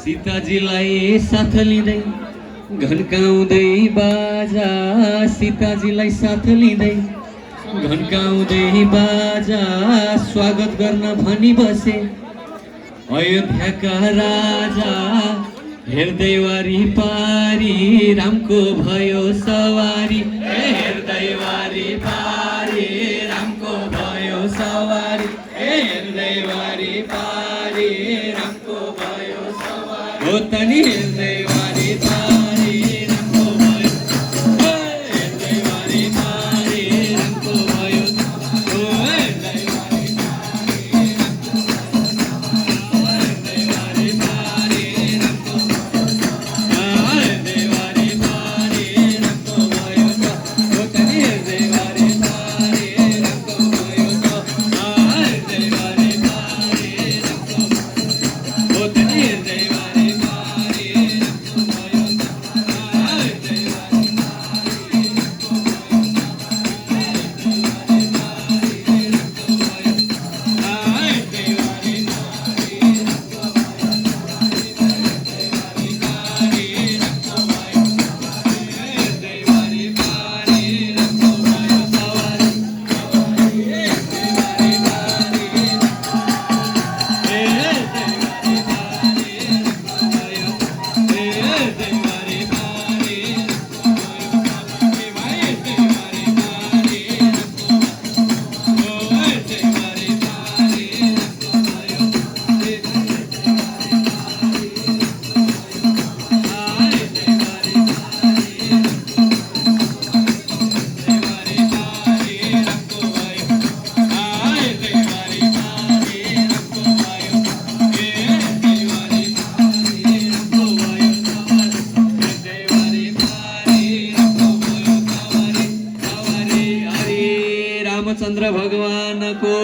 सीताजीलाई साथ लिँदै घन्काउँदै बाजा, सीताजीलाई साथ लिँदै घन्काउँदै बाजा, स्वागत गर्न भनी बसे अयोध्याका राजा। हेर्दै वारी पारी रामको भयो सवारी, हेर्दै वारी पारी रामको भयो सवारी, हेर्दै वारी पारी रामको भयो सवारी। हो तनी हेर्दै वारी पारी रामको भयो, हेर्दै वारी पारी रामको भयो, हेर्दै वारी पारी हेर्दै वारी पारी रामको, हेर्दै वारी पारी रामको भयो, हो तनी हेर्दै वारी पारी रामको भयो, हेर्दै वारी पारी रामको, हो तनी हेर्दै वारी पारी रामको भयो, हेर्दै वारी रामचंद्र भगवान को